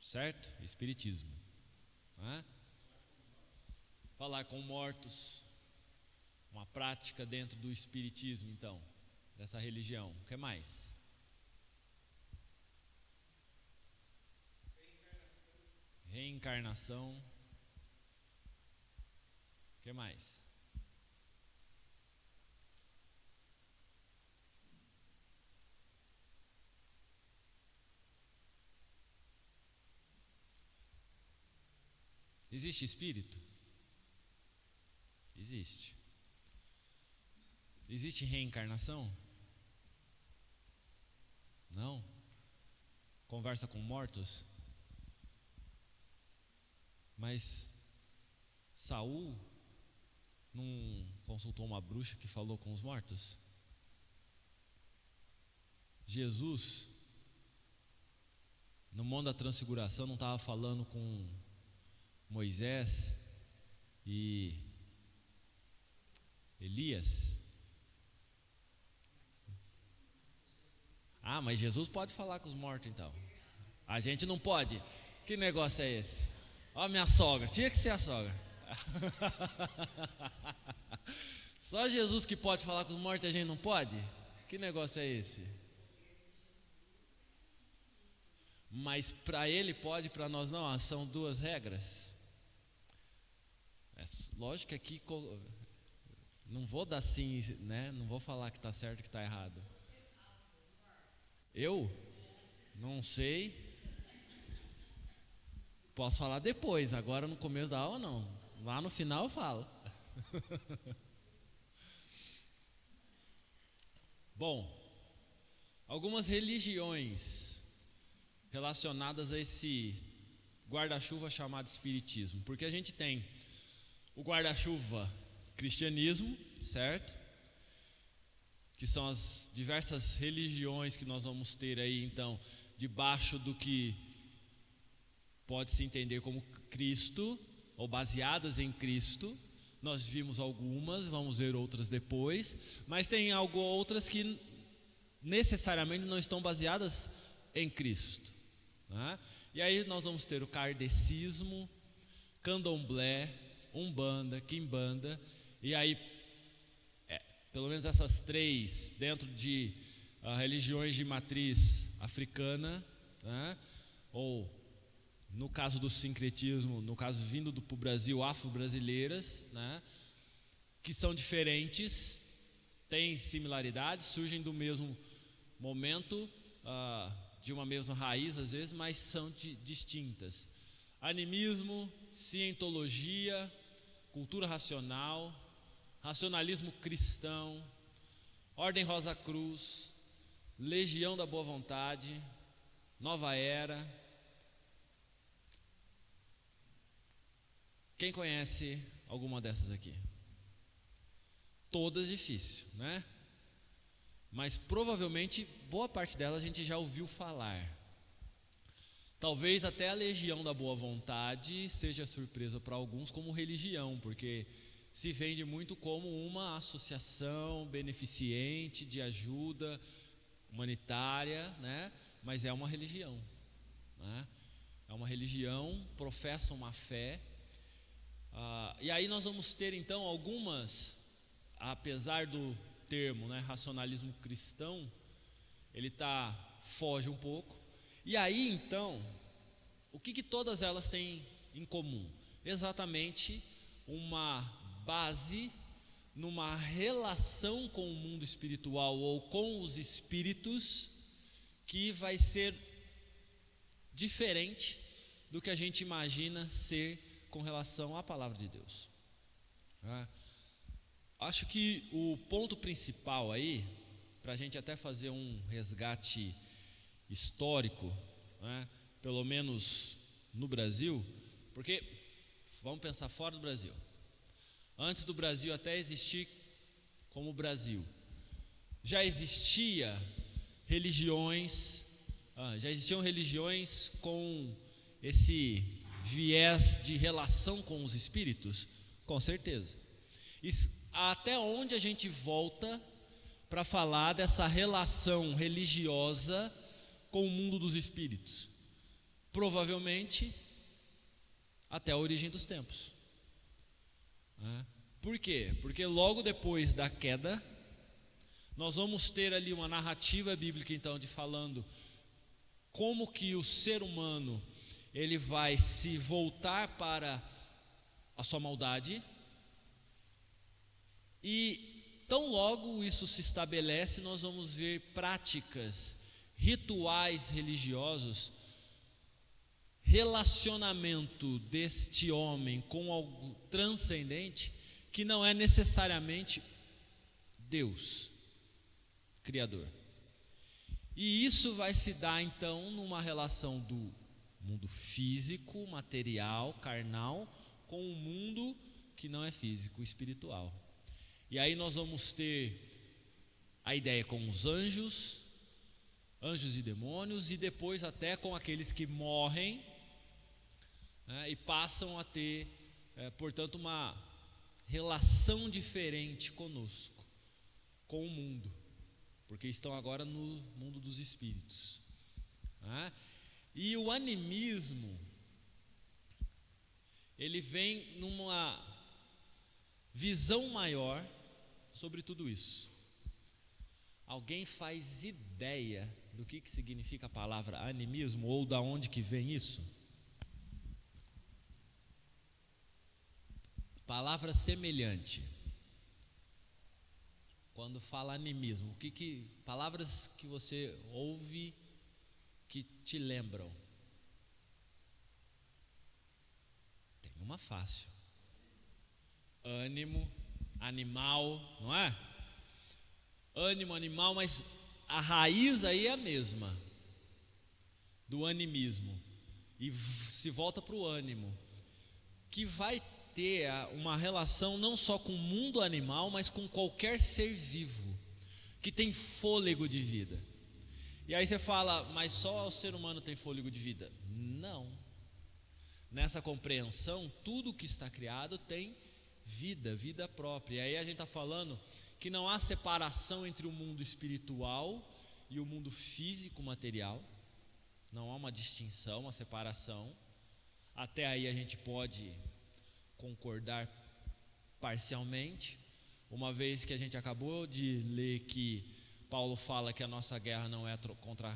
certo? Espiritismo, né? Falar com mortos, uma prática dentro do espiritismo, então, dessa religião. O que mais? Reencarnação. O que mais? Existe espírito? Existe. Existe reencarnação? Não. Conversa com mortos? Mas Saul não consultou uma bruxa que falou com os mortos? Jesus, no Monte da Transfiguração, não estava falando com Moisés e Elias? Ah, mas Jesus pode falar com os mortos então. A gente não pode. Que negócio é esse? Ó, minha sogra, tinha que ser a sogra. Só Jesus que pode falar com os mortos e a gente não pode? Que negócio é esse? Mas para ele pode, para nós não. São duas regras. É lógico que aqui não vou dar sim, né? Não vou falar que está certo e que está errado. Eu? Não sei. Posso falar depois, agora no começo da aula não. Lá no final eu falo. Bom, algumas religiões relacionadas a esse guarda-chuva chamado espiritismo. Porque a gente tem o guarda-chuva cristianismo, certo? Que são as diversas religiões que nós vamos ter aí, então, debaixo do que pode se entender como Cristo, ou baseadas em Cristo. Nós vimos algumas, vamos ver outras depois, mas tem outras que necessariamente não estão baseadas em Cristo, né? E aí nós vamos ter o kardecismo, candomblé, umbanda, quimbanda, e aí pelo menos essas três dentro de religiões de matriz africana, né? Ou no caso do sincretismo, no caso vindo para o Brasil, afro-brasileiras, né? Que são diferentes, têm similaridades, surgem do mesmo momento, de uma mesma raiz às vezes, mas são distintas. Animismo, cientologia, cultura racional, racionalismo cristão, Ordem Rosa Cruz, Legião da Boa Vontade, Nova Era. Quem conhece alguma dessas aqui? Todas difícil, né? Mas provavelmente boa parte delas a gente já ouviu falar. Talvez até a Legião da Boa Vontade seja surpresa para alguns como religião, porque se vende muito como uma associação beneficente de ajuda humanitária, né? Mas é uma religião, né? É uma religião, professa uma fé. E aí nós vamos ter então algumas, apesar do termo, né, racionalismo cristão, ele foge um pouco. E aí então, o que todas elas têm em comum? Exatamente uma base numa relação com o mundo espiritual ou com os espíritos que vai ser diferente do que a gente imagina ser com relação à palavra de Deus. Acho que o ponto principal aí, para a gente até fazer um resgate histórico, né, pelo menos no Brasil, porque vamos pensar fora do Brasil. Antes do Brasil até existir como Brasil, já existiam religiões com esse viés de relação com os espíritos? Com certeza. Até onde a gente volta para falar dessa relação religiosa com o mundo dos espíritos? provavelmente até a origem dos tempos. Por quê? Porque logo depois da queda, nós vamos ter ali uma narrativa bíblica, então, de falando como que o ser humano ele vai se voltar para a sua maldade, e tão logo isso se estabelece, nós vamos ver práticas, rituais religiosos, relacionamento deste homem com algo transcendente, que não é necessariamente Deus, Criador. E isso vai se dar então numa relação do mundo físico, material, carnal, com o mundo que não é físico, espiritual. E aí nós vamos ter a ideia com os anjos e demônios, e depois até com aqueles que morrem, e passam a ter, portanto, uma relação diferente conosco, com o mundo, porque estão agora no mundo dos espíritos. E o animismo, ele vem numa visão maior sobre tudo isso. Alguém faz ideia do que significa a palavra animismo, ou da onde que vem isso? Palavra semelhante. Quando fala animismo, palavras que você ouve que te lembram? Tem uma fácil. Ânimo, animal, não é? Ânimo, animal, mas a raiz aí é a mesma do animismo, e se volta para o ânimo, que vai ter uma relação não só com o mundo animal, mas com qualquer ser vivo que tem fôlego de vida. E aí você fala, mas só o ser humano tem fôlego de vida? Não. Nessa compreensão, tudo que está criado tem vida própria. E aí a gente está falando que não há separação entre o mundo espiritual e o mundo físico material. Não há uma distinção, uma separação. Até aí a gente pode concordar parcialmente, uma vez que a gente acabou de ler que Paulo fala que a nossa guerra não é contra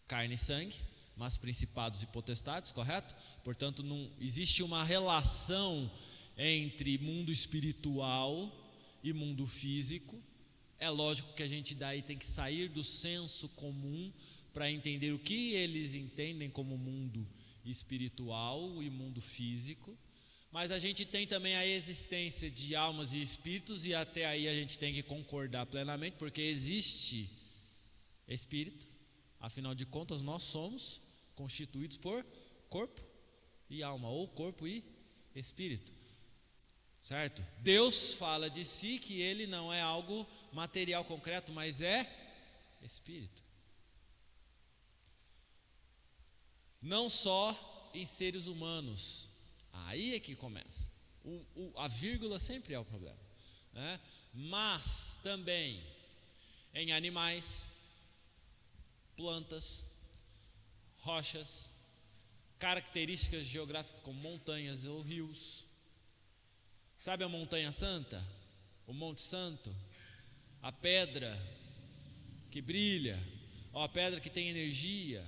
carne e sangue, mas principados e potestades, correto? Portanto, não existe uma relação entre mundo espiritual e mundo físico. É lógico que a gente daí tem que sair do senso comum para entender o que eles entendem como mundo espiritual e mundo físico, mas a gente tem também a existência de almas e espíritos, e até aí a gente tem que concordar plenamente, porque existe espírito, afinal de contas nós somos constituídos por corpo e alma, ou corpo e espírito, certo? Deus fala de si que ele não é algo material concreto, mas é espírito. Não só em seres humanos, aí é que começa, a vírgula sempre é o problema, né? Mas também em animais, plantas, rochas, características geográficas como montanhas ou rios. Sabe a montanha santa? O Monte Santo? A pedra que brilha, ou a pedra que tem energia.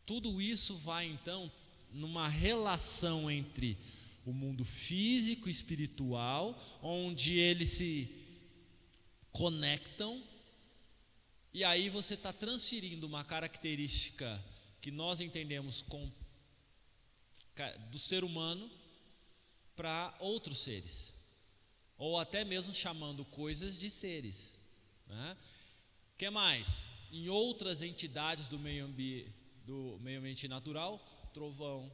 Tudo isso vai então numa relação entre o mundo físico e espiritual, onde eles se conectam, e aí você está transferindo uma característica que nós entendemos do ser humano para outros seres, ou até mesmo chamando coisas de seres, né? Que mais? Em outras entidades do meio ambiente natural, trovão,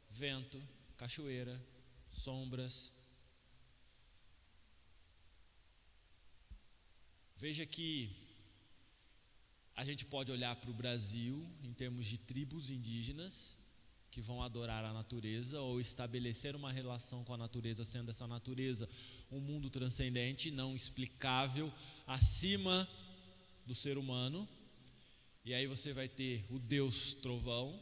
vento, cachoeira, sombras. Veja que a gente pode olhar para o Brasil em termos de tribos indígenas que vão adorar a natureza ou estabelecer uma relação com a natureza, sendo essa natureza um mundo transcendente, não explicável, acima do ser humano. E aí você vai ter o Deus trovão,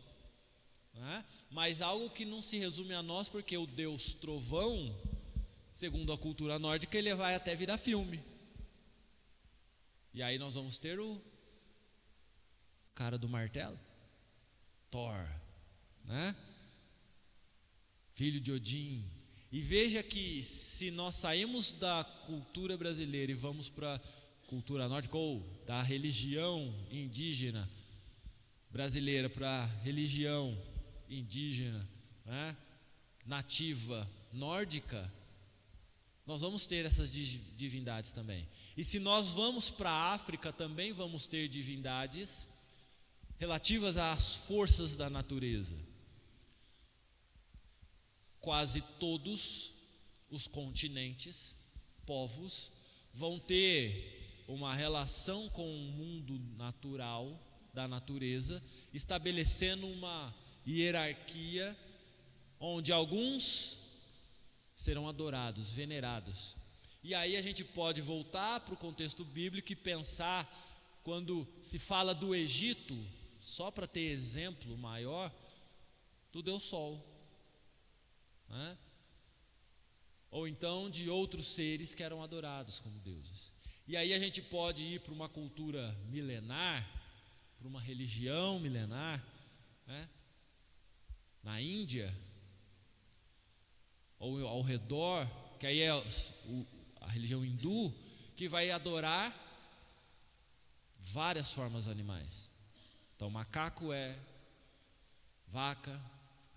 né? Mas algo que não se resume a nós, porque o Deus trovão, segundo a cultura nórdica, ele vai até virar filme. E aí nós vamos ter o cara do martelo, Thor, né? Filho de Odin. E veja que se nós saímos da cultura brasileira e vamos para a cultura nórdica, ou da religião indígena brasileira para a religião indígena, né, nativa nórdica, nós vamos ter essas divindades também. E se nós vamos para a África, também vamos ter divindades relativas às forças da natureza. Quase todos os continentes, povos, vão ter uma relação com o mundo natural, da natureza, estabelecendo uma hierarquia onde alguns serão adorados, venerados. E aí a gente pode voltar para o contexto bíblico e pensar, quando se fala do Egito, só para ter exemplo maior, do Deus Sol, né? Ou então de outros seres que eram adorados como deuses. E aí a gente pode ir para uma cultura milenar, para uma religião milenar, né? Na Índia, ou ao redor, que aí é a religião hindu, que vai adorar várias formas animais. Então macaco é vaca,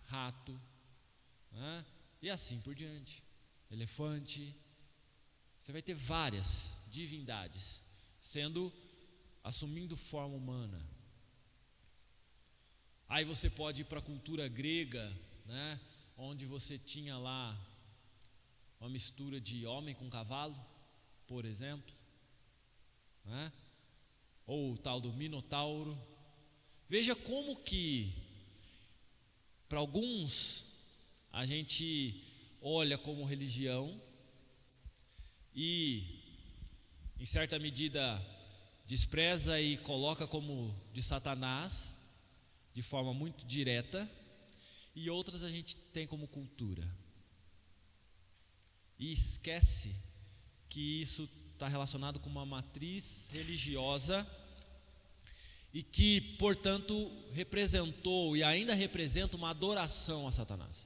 rato, né? E assim por diante, elefante. Você vai ter várias divindades assumindo forma humana. Aí você pode ir para a cultura grega, né, onde você tinha lá uma mistura de homem com cavalo, por exemplo, né? Ou o tal do Minotauro. Veja como que para alguns a gente olha como religião e em certa medida despreza e coloca como de Satanás de forma muito direta, e outras a gente tem como cultura. E esquece que isso está relacionado com uma matriz religiosa e que, portanto, representou e ainda representa uma adoração a Satanás.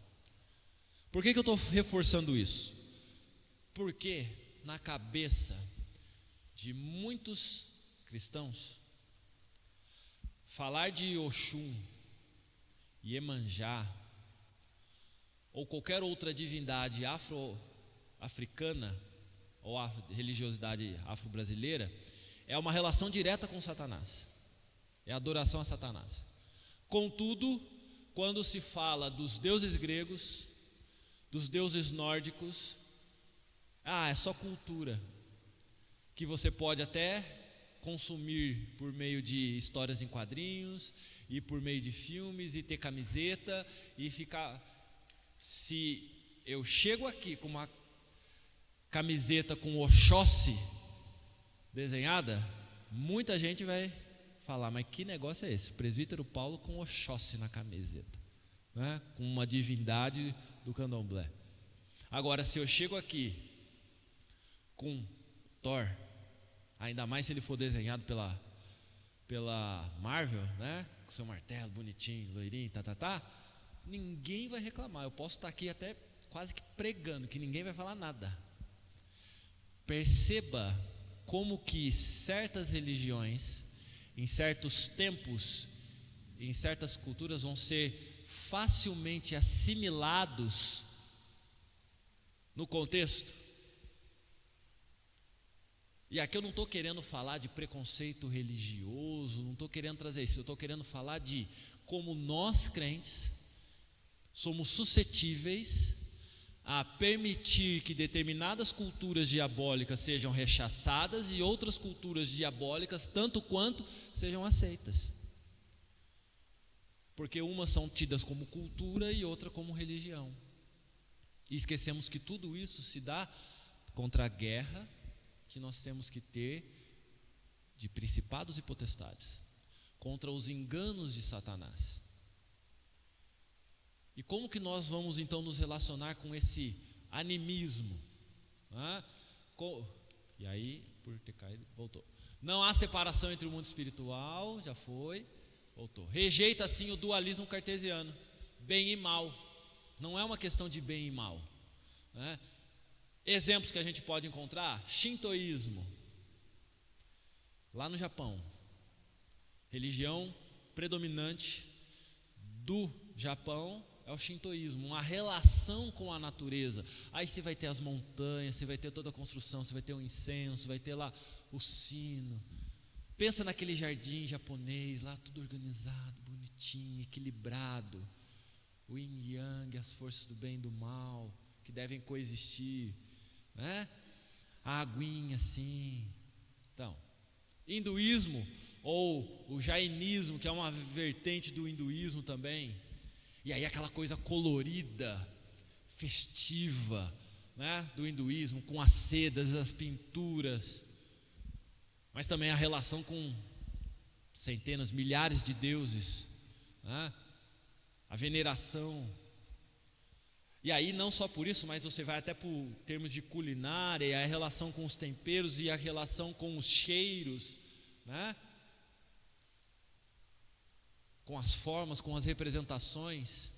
Por que eu estou reforçando isso? Porque na cabeça de muitos cristãos, falar de Oxum, Iemanjá ou qualquer outra divindade afro-africana ou a religiosidade afro-brasileira é uma relação direta com Satanás, é adoração a Satanás. Contudo, quando se fala dos deuses gregos, dos deuses nórdicos, é só cultura, que você pode até consumir por meio de histórias em quadrinhos e por meio de filmes e ter camiseta e ficar. Se eu chego aqui com uma camiseta com Oxóssi desenhada, muita gente vai falar, mas que negócio é esse? Presbítero Paulo com Oxóssi na camiseta, né? Com uma divindade do candomblé. Agora, se eu chego aqui com Thor, ainda mais se ele for desenhado pela Marvel, né? Com seu martelo bonitinho, loirinho, ninguém vai reclamar. Eu posso estar aqui até quase que pregando, que ninguém vai falar nada. Perceba como que certas religiões, em certos tempos, em certas culturas, vão ser facilmente assimilados no contexto. E aqui eu não estou querendo falar de preconceito religioso, não estou querendo trazer isso, eu estou querendo falar de como nós crentes somos suscetíveis a permitir que determinadas culturas diabólicas sejam rechaçadas e outras culturas diabólicas, tanto quanto, sejam aceitas. Porque umas são tidas como cultura e outra como religião. E esquecemos que tudo isso se dá contra a guerra que nós temos que ter de principados e potestades. contra os enganos de Satanás. E como que nós vamos então nos relacionar com esse animismo? E aí, por ter caído, voltou. Não há separação entre o mundo espiritual, já foi, voltou. Rejeita assim o dualismo cartesiano, bem e mal. Não é uma questão de bem e mal, né? Exemplos que a gente pode encontrar: shintoísmo, lá no Japão, religião predominante do Japão é o shintoísmo, uma relação com a natureza. Aí você vai ter as montanhas, você vai ter toda a construção, você vai ter o incenso, vai ter lá o sino. Pensa naquele jardim japonês lá, tudo organizado, bonitinho, equilibrado, o yin e yang, as forças do bem e do mal que devem coexistir, né? A aguinha assim. Então, hinduísmo ou o jainismo, que é uma vertente do hinduísmo também. E aí aquela coisa colorida, festiva, né, do hinduísmo, com as sedas, as pinturas, mas também a relação com centenas, milhares de deuses, né, a veneração. E aí não só por isso, mas você vai até por termos de culinária, a relação com os temperos e a relação com os cheiros, né, com as formas, com as representações.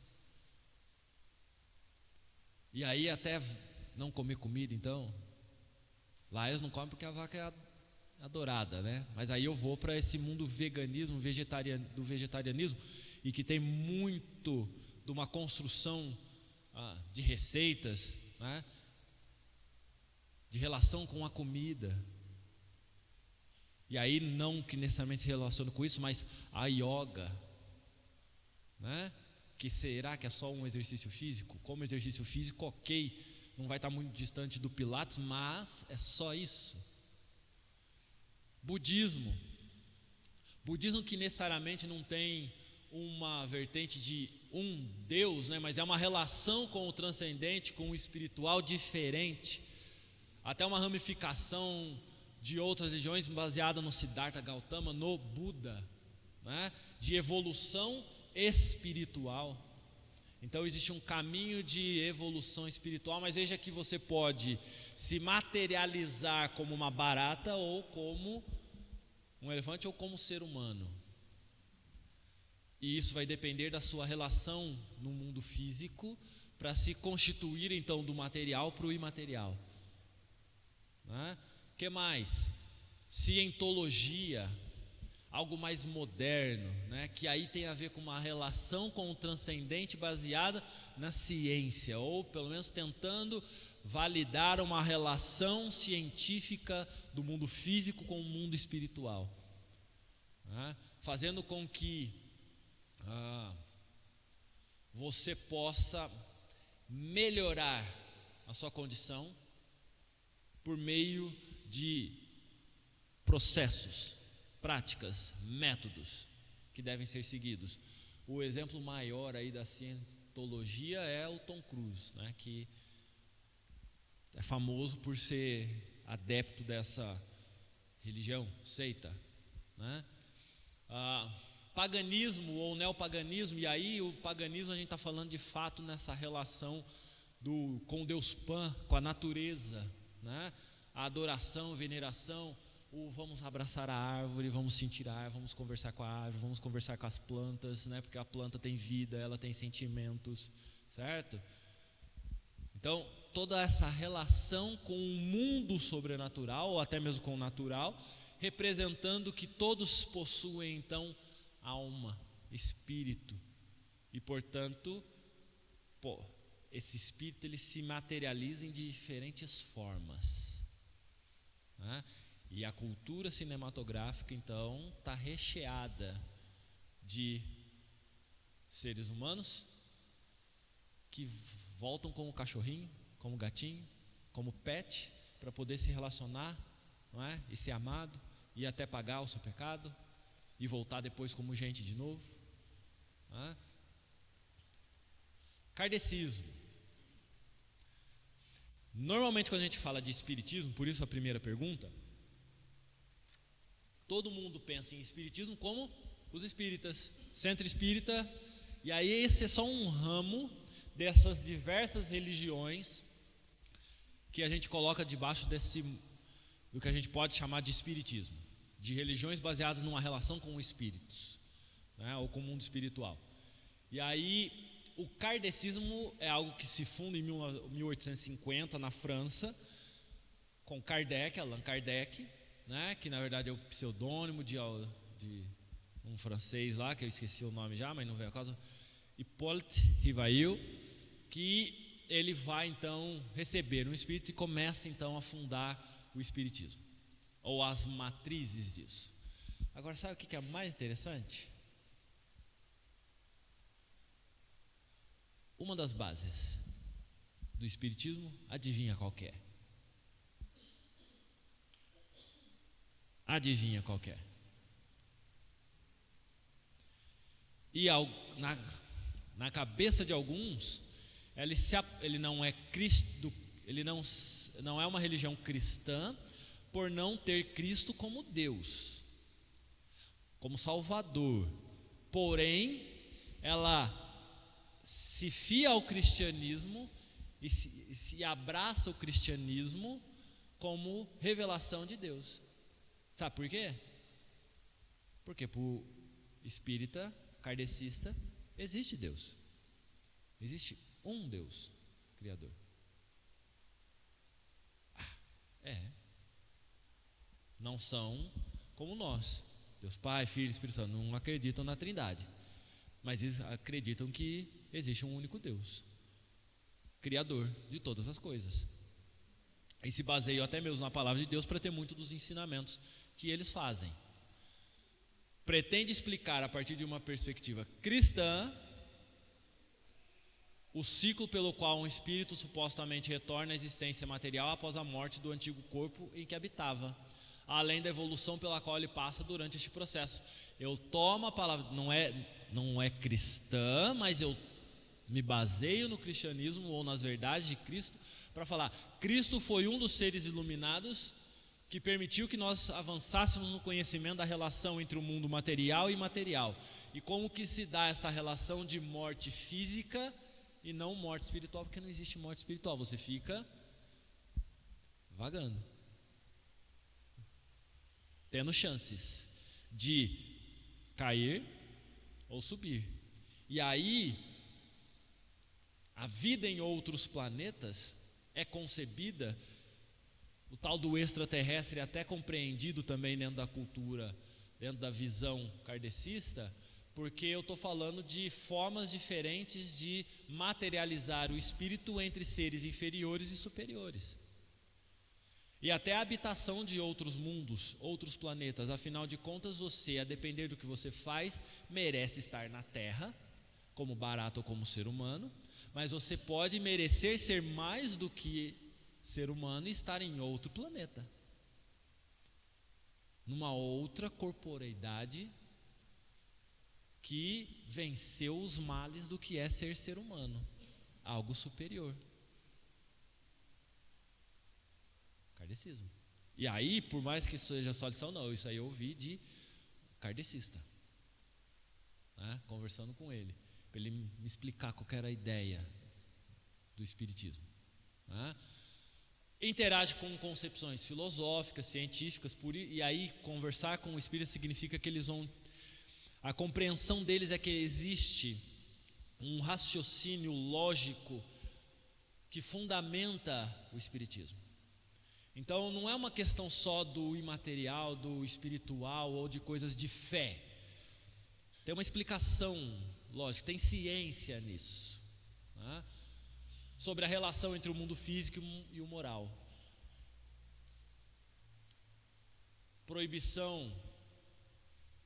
E aí até não comer comida, então. Lá eles não comem porque a vaca é adorada, né? Mas aí eu vou para esse mundo veganismo, do vegetarianismo, e que tem muito de uma construção de receitas, né, de relação com a comida. E aí não que necessariamente se relaciona com isso, mas a yoga, né? Que será que é só um exercício físico? Como exercício físico, ok, não vai estar muito distante do Pilates, mas é só isso. Budismo que necessariamente não tem uma vertente de um Deus, né? Mas é uma relação com o transcendente, com o espiritual diferente, até uma ramificação de outras religiões baseada no Siddhartha Gautama, no Buda, né? De evolução espiritual. Então existe um caminho de evolução espiritual, mas veja que você pode se materializar como uma barata, ou como um elefante, ou como um ser humano. E isso vai depender da sua relação no mundo físico, para se constituir então do material para o imaterial, né? Que mais? Cientologia, algo mais moderno, né? Que aí tem a ver com uma relação com o transcendente baseada na ciência, ou pelo menos tentando validar uma relação científica do mundo físico com o mundo espiritual, né? Fazendo com que você possa melhorar a sua condição por meio de processos, práticas, métodos que devem ser seguidos. O exemplo maior aí da cientologia é o Tom Cruise, né, que é famoso por ser adepto dessa religião, seita, né? Paganismo ou neopaganismo, e aí o paganismo a gente está falando de fato nessa relação com Deus Pan, com a natureza, né? A adoração, veneração, vamos abraçar a árvore, vamos sentir a árvore, vamos conversar com a árvore, vamos conversar com as plantas, né? Porque a planta tem vida, ela tem sentimentos, certo? Então toda essa relação com o mundo sobrenatural, ou até mesmo com o natural, representando que todos possuem então alma, espírito, e portanto, esse espírito ele se materializa em diferentes formas, né? E a cultura cinematográfica então está recheada de seres humanos que voltam como cachorrinho, como gatinho, como pet, para poder se relacionar, não é? E ser amado, e até pagar o seu pecado, e voltar depois como gente de novo, né? Kardecismo. Normalmente quando a gente fala de espiritismo, por isso a primeira pergunta, todo mundo pensa em espiritismo como os espíritas, centro espírita. E aí esse é só um ramo dessas diversas religiões que a gente coloca debaixo do que a gente pode chamar de espiritismo, de religiões baseadas numa relação com espíritos, né, ou com o mundo espiritual. E aí o kardecismo é algo que se funda em 1850 na França, com Kardec, Allan Kardec, né, que na verdade é o pseudônimo de um francês lá, que eu esqueci o nome já, mas não veio a causa, Hippolyte Rivail, que ele vai então receber um espírito e começa então a fundar o espiritismo, ou as matrizes disso. Agora, sabe o que é mais interessante? Uma das bases do espiritismo, adivinha qual que é? Adivinha qual que é? E na cabeça de alguns, ele não é Cristo, ele não é uma religião cristã por não ter Cristo como Deus, como Salvador. Porém, ela se fia ao cristianismo e se abraça o cristianismo como revelação de Deus. Sabe por quê? Porque para o espírita kardecista existe Deus. Existe um Deus criador. Não são como nós, Deus Pai, Filho e Espírito Santo, não acreditam na Trindade, mas eles acreditam que existe um único Deus, criador de todas as coisas, e se baseiam até mesmo na palavra de Deus para ter muito dos ensinamentos que eles fazem. Pretende explicar a partir de uma perspectiva cristã o ciclo pelo qual um espírito supostamente retorna à existência material após a morte do antigo corpo em que habitava, além da evolução pela qual ele passa durante este processo. Eu tomo a palavra, não é cristã, mas eu me baseio no cristianismo ou nas verdades de Cristo para falar: Cristo foi um dos seres iluminados que permitiu que nós avançássemos no conhecimento da relação entre o mundo material e imaterial, e como que se dá essa relação de morte física e não morte espiritual, porque não existe morte espiritual, você fica vagando, tendo chances de cair ou subir. E aí, a vida em outros planetas é concebida, o tal do extraterrestre é até compreendido também dentro da cultura, dentro da visão kardecista, porque eu estou falando de formas diferentes de materializar o espírito entre seres inferiores e superiores. E até a habitação de outros mundos, outros planetas. Afinal de contas, você, a depender do que você faz, merece estar na Terra, como barato ou como ser humano, mas você pode merecer ser mais do que ser humano e estar em outro planeta, numa outra corporeidade que venceu os males do que é ser humano, algo superior. Kardecismo. E aí, por mais que isso seja só lição, não, isso aí eu ouvi de kardecista, né, conversando com ele, para ele me explicar qual era a ideia do espiritismo, né? Interage com concepções filosóficas, científicas, e aí conversar com o espírito significa que eles vão, a compreensão deles é que existe um raciocínio lógico que fundamenta o espiritismo. Então não é uma questão só do imaterial, do espiritual ou de coisas de fé. Tem uma explicação lógica, tem ciência nisso, né? Sobre a relação entre o mundo físico e o moral. Proibição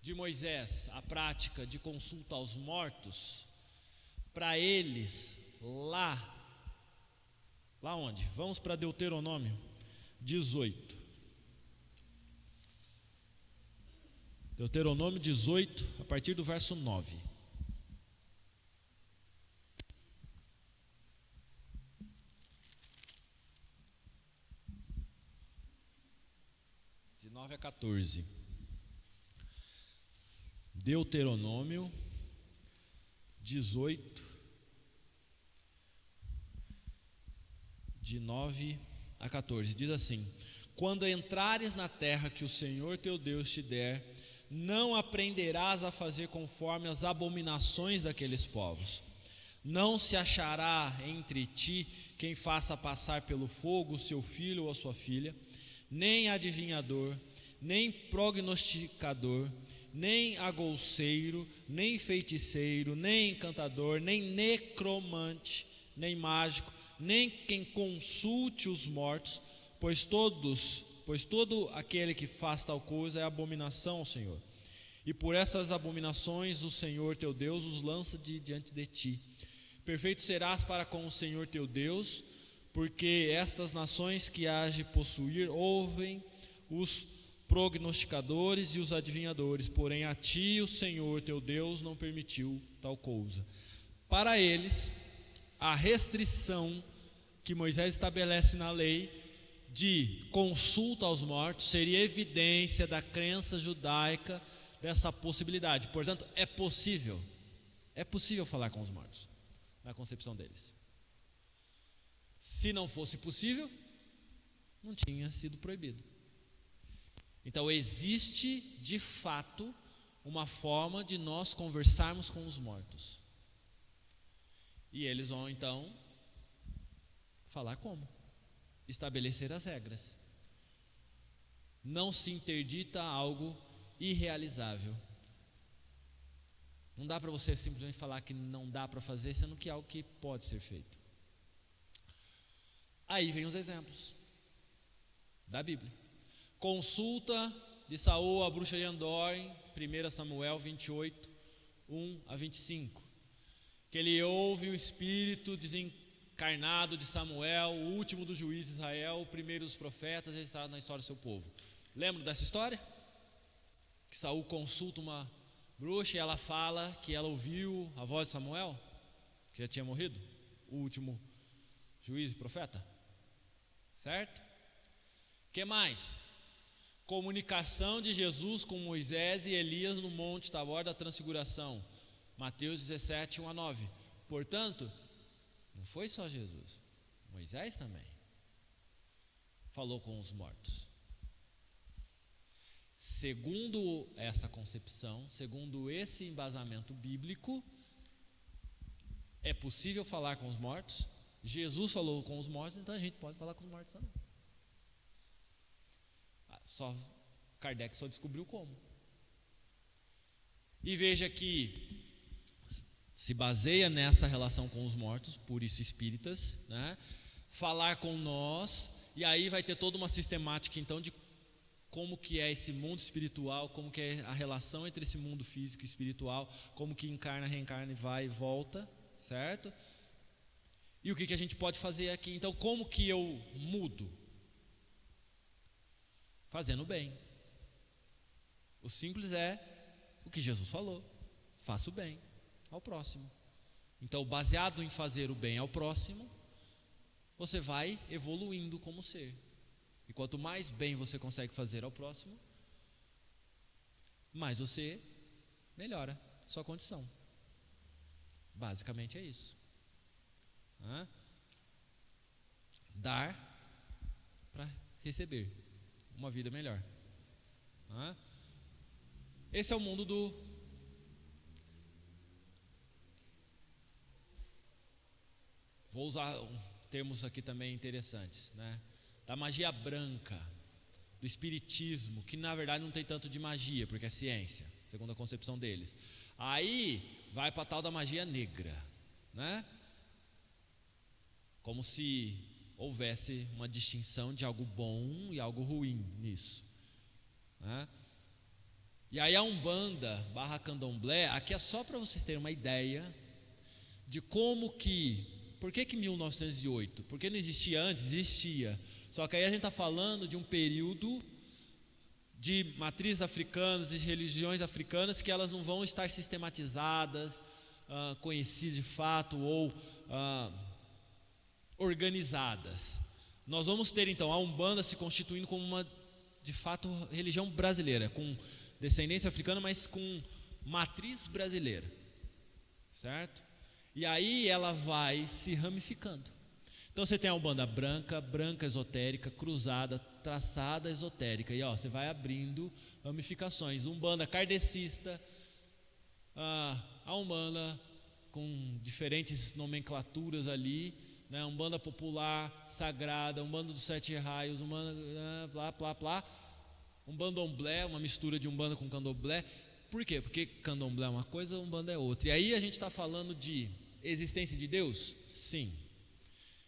de Moisés, a prática de consulta aos mortos, para eles, lá onde? Vamos para Deuteronômio 18. Deuteronômio 18, a partir do verso 9. De 9 a 14. Deuteronômio 18, de 9 a 14, diz assim: quando entrares na terra que o Senhor teu Deus te der, não aprenderás a fazer conforme as abominações daqueles povos. Não se achará entre ti quem faça passar pelo fogo o seu filho ou a sua filha, nem adivinhador, nem prognosticador, nem agouceiro, nem feiticeiro, nem encantador, nem necromante, nem mágico, nem quem consulte os mortos, pois todo aquele que faz tal coisa é abominação ao Senhor. E por essas abominações o Senhor teu Deus os lança diante de ti. Perfeito serás para com o Senhor teu Deus, porque estas nações que hás de possuir ouvem os prognosticadores e os adivinhadores, porém a ti o Senhor teu Deus não permitiu tal coisa. Para eles, a restrição que Moisés estabelece na lei de consulta aos mortos seria evidência da crença judaica dessa possibilidade. Portanto, é possível falar com os mortos, na concepção deles. Se não fosse possível, não tinha sido proibido. Então existe de fato uma forma de nós conversarmos com os mortos. E eles vão então falar como? Estabelecer as regras. Não se interdita algo irrealizável. Não dá para você simplesmente falar que não dá para fazer, sendo que é algo que pode ser feito. Aí vem os exemplos da Bíblia. Consulta de Saul à bruxa de Endor, em 1 Samuel 28, 1 a 25. Que ele ouve o espírito desencarnado de Samuel, o último dos juízes de Israel, o primeiro dos profetas, registrado na história do seu povo. Lembra dessa história? Que Saul consulta uma bruxa e ela fala que ela ouviu a voz de Samuel, que já tinha morrido, o último juiz e profeta. Certo? Que mais? Comunicação de Jesus com Moisés e Elias no Monte Tabor da Transfiguração, Mateus 17, 1 a 9. Portanto, não foi só Jesus, Moisés também falou com os mortos. Segundo essa concepção, segundo esse embasamento bíblico, é possível falar com os mortos. Jesus falou com os mortos, então a gente pode falar com os mortos também. Kardec só descobriu como. E veja que se baseia nessa relação com os mortos, por isso espíritas, né? Falar com nós, e aí vai ter toda uma sistemática então de como que é esse mundo espiritual, como que é a relação entre esse mundo físico e espiritual, como que encarna, reencarna e vai e volta, certo? E o que a gente pode fazer aqui? Então, como que eu mudo? Fazendo bem. O simples é o que Jesus falou: faça o bem ao próximo. Então, baseado em fazer o bem ao próximo, você vai evoluindo como ser. E quanto mais bem você consegue fazer ao próximo, mais você melhora sua condição. Basicamente é isso. Dar para receber uma vida melhor. Esse é o mundo do vou usar termos aqui também interessantes, né? Da magia branca, do espiritismo, que na verdade não tem tanto de magia, porque é ciência, segundo a concepção deles. Aí vai para a tal da magia negra, né? Como se houvesse uma distinção de algo bom e algo ruim nisso, né? E aí a Umbanda / Candomblé, aqui é só para vocês terem uma ideia de como que, por que 1908? Porque não existia antes? Existia. Só que aí a gente está falando de um período de matrizes africanas e religiões africanas que elas não vão estar sistematizadas, conhecidas de fato ou organizadas. Nós vamos ter então a Umbanda se constituindo como uma, de fato, religião brasileira, com descendência africana, mas com matriz brasileira, certo? E aí ela vai se ramificando. Então você tem a Umbanda branca, branca esotérica, cruzada, traçada esotérica. E ó, você vai abrindo ramificações. Umbanda kardecista, a Umbanda com diferentes nomenclaturas ali, né? Umbanda popular, sagrada, Umbanda dos 7 raios, Umbanda blá, blá, blá. Umbandomblé, uma mistura de Umbanda com Candomblé. Por quê? Porque Candomblé é uma coisa, Umbanda é outra. E aí a gente está falando de existência de Deus? Sim.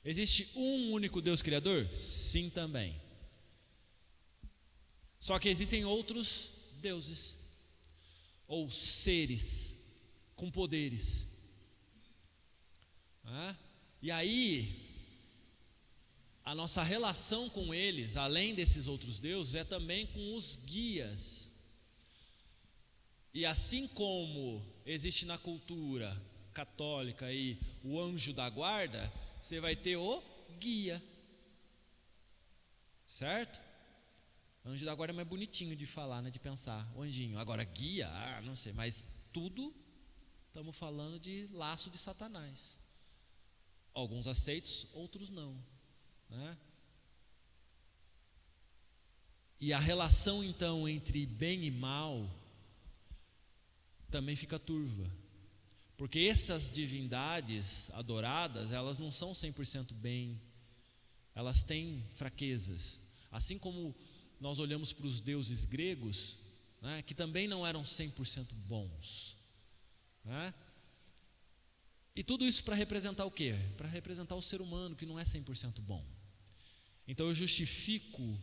Existe um único Deus criador? Sim, também. Só que existem outros deuses ou seres com poderes. E aí a nossa relação com eles, além desses outros deuses, é também com os guias. E assim como existe na cultura católica aí o anjo da guarda, você vai ter o guia, certo? Anjo da guarda é mais bonitinho de falar, né, de pensar, o anjinho. Agora guia, não sei, mas tudo estamos falando de laço de Satanás. Alguns aceitos, outros não, né? E a relação então entre bem e mal também fica turva. Porque essas divindades adoradas, elas não são 100% bem, elas têm fraquezas. Assim como nós olhamos para os deuses gregos, né, que também não eram 100% bons, né? E tudo isso para representar o quê? Para representar o ser humano que não é 100% bom. Então eu justifico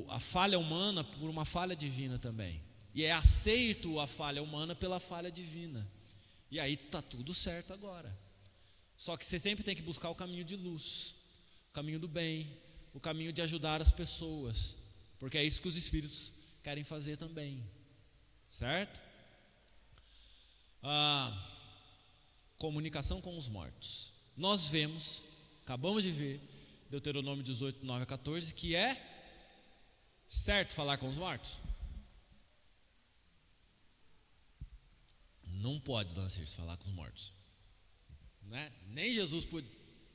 a falha humana por uma falha divina também. E aceito a falha humana pela falha divina. E aí está tudo certo agora. Só que você sempre tem que buscar o caminho de luz, o caminho do bem, o caminho de ajudar as pessoas, porque é isso que os espíritos querem fazer também, certo? Comunicação com os mortos. Nós vemos, acabamos de ver, Deuteronômio 18, 9 a 14, que é certo falar com os mortos? Não pode, dona Circe, falar com os mortos, né? Nem Jesus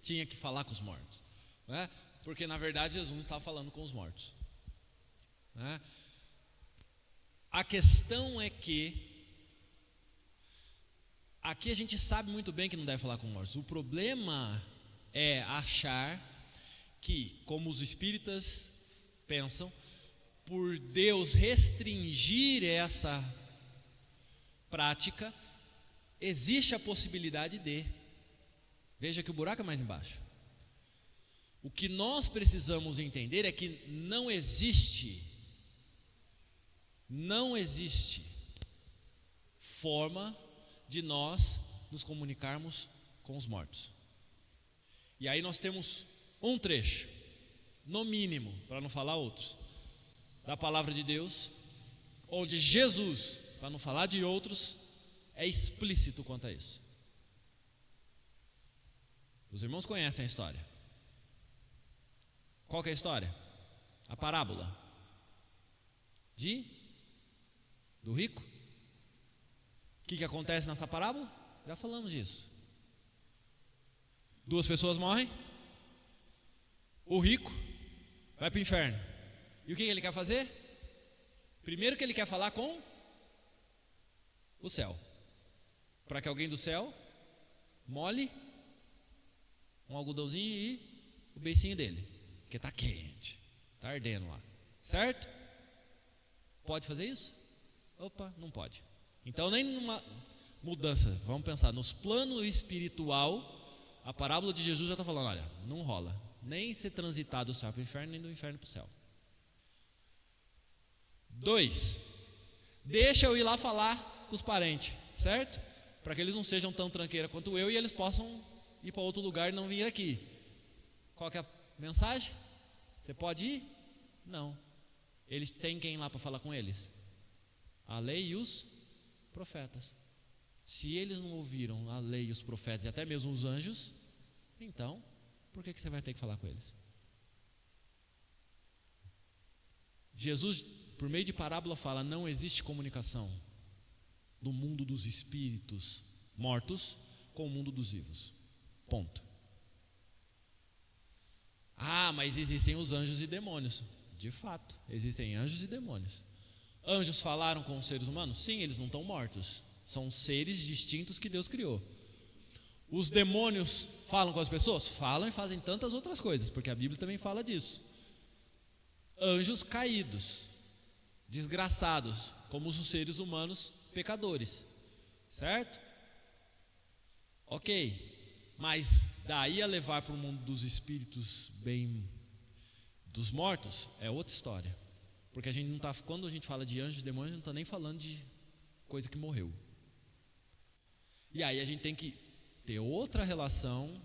tinha que falar com os mortos, né? Porque na verdade Jesus não estava falando com os mortos, né? A questão é que aqui a gente sabe muito bem que não deve falar com os mortos. O problema é achar que, como os espíritas pensam, por Deus restringir essa prática, existe a possibilidade de. Veja que o buraco é mais embaixo. O que nós precisamos entender é que não existe forma de nós nos comunicarmos com os mortos. E aí nós temos um trecho, no mínimo, para não falar outros, da palavra de Deus, onde Jesus, para não falar de outros, é explícito quanto a isso. Os irmãos conhecem a história. Qual que é a história? A parábola do rico. O que acontece nessa parábola? Já falamos disso. 2 pessoas morrem, o rico vai para o inferno. E o que ele quer fazer? Primeiro que ele quer falar com o céu, para que alguém do céu molhe um algodãozinho e o beicinho dele, porque está quente, está ardendo lá, certo? Pode fazer isso? Opa, não pode. Então nem numa mudança, vamos pensar, nos planos espiritual, a parábola de Jesus já está falando, olha, não rola, nem ser transitado do céu para o inferno, nem do inferno para o céu. 2, deixa eu ir lá falar com os parentes, certo? Para que eles não sejam tão tranqueira quanto eu e eles possam ir para outro lugar e não vir aqui. Qual que é a mensagem? Você pode ir? Não. Eles têm quem lá para falar com eles? A lei e os profetas. Se eles não ouviram a lei e os profetas e até mesmo os anjos, então, por que você vai ter que falar com eles? Jesus, por meio de parábola, fala: não existe comunicação do mundo dos espíritos mortos com o mundo dos vivos. Ponto. Ah, mas existem os anjos e demônios. De fato, existem anjos e demônios. Anjos falaram com os seres humanos? Sim, eles não estão mortos. São seres distintos que Deus criou. Os demônios falam com as pessoas? Falam e fazem tantas outras coisas, porque a Bíblia também fala disso. Anjos caídos, desgraçados, como os seres humanos pecadores, certo? Ok, mas daí a levar para o mundo dos espíritos dos mortos é outra história, porque a gente não tá, quando a gente fala de anjos e demônios, não está nem falando de coisa que morreu. E aí a gente tem que ter outra relação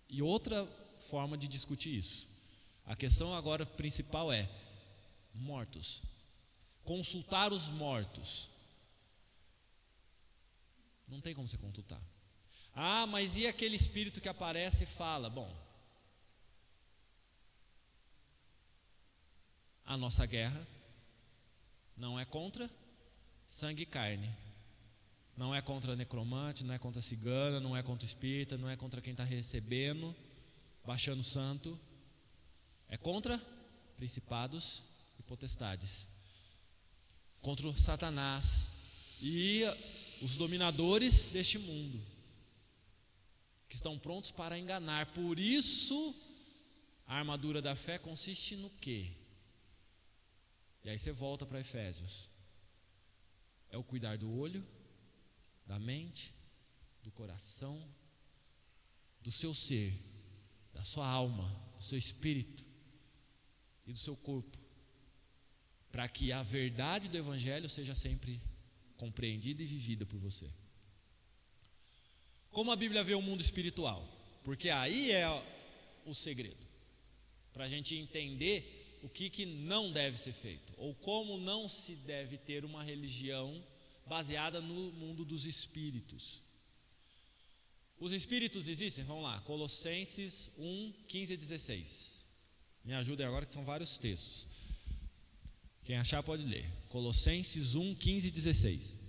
e outra forma de discutir isso. A questão agora principal é mortos. Consultar os mortos. Não tem como você consultar. Ah, mas e aquele espírito que aparece e fala? Bom, a nossa guerra não é contra sangue e carne. Não é contra necromante, não é contra cigana, não é contra espírita, não é contra quem está recebendo, baixando santo. É contra principados e potestades, contra o Satanás e os dominadores deste mundo, que estão prontos para enganar. Por isso, a armadura da fé consiste no quê? E aí você volta para Efésios. É o cuidar do olho, da mente, do coração, do seu ser, da sua alma, do seu espírito e do seu corpo, para que a verdade do Evangelho seja sempre compreendida e vivida por você. Como a Bíblia vê o mundo espiritual? Porque aí é o segredo, para a gente entender o que não deve ser feito, ou como não se deve ter uma religião baseada no mundo dos espíritos. Os espíritos existem? Vamos lá, Colossenses 1, 15 e 16. Me ajudem agora que são vários textos. Quem achar pode ler. Colossenses 1, 15 e 16.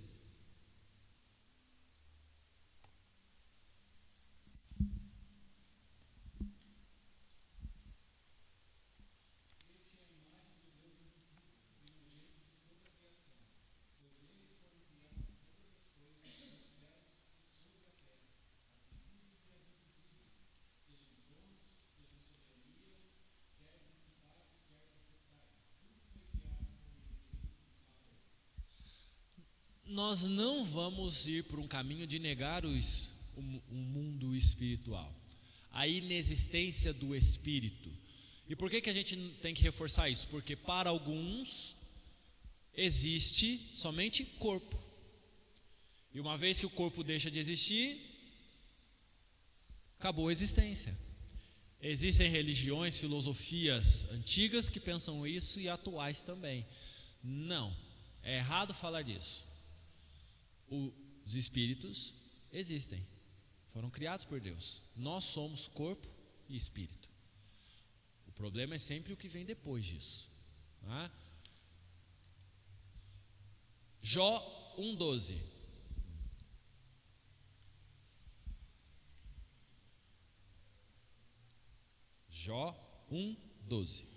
Nós não vamos ir por um caminho de negar o mundo espiritual, a inexistência do espírito. E por que a gente tem que reforçar isso? Porque para alguns existe somente corpo, e uma vez que o corpo deixa de existir, acabou a existência. Existem religiões, filosofias antigas que pensam isso e atuais também. Não, é errado falar disso. Os espíritos existem, foram criados por Deus. Nós somos corpo e espírito. O problema é sempre o que vem depois disso, tá? Jó 1,12. Jó 1,12.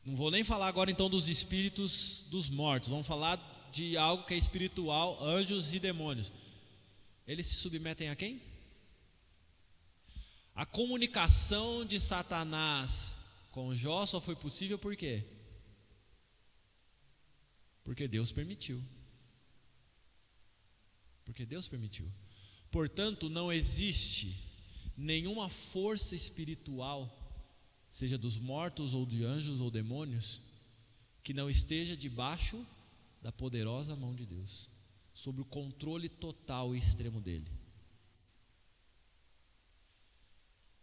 Não vou nem falar agora então dos espíritos dos mortos. Vamos falar de algo que é espiritual, anjos e demônios. Eles se submetem a quem? A comunicação de Satanás com Jó só foi possível por quê? Porque Deus permitiu. Porque Deus permitiu. Portanto, não existe nenhuma força espiritual, seja dos mortos ou de anjos ou demônios, que não esteja debaixo da poderosa mão de Deus, sob o controle total e extremo dele.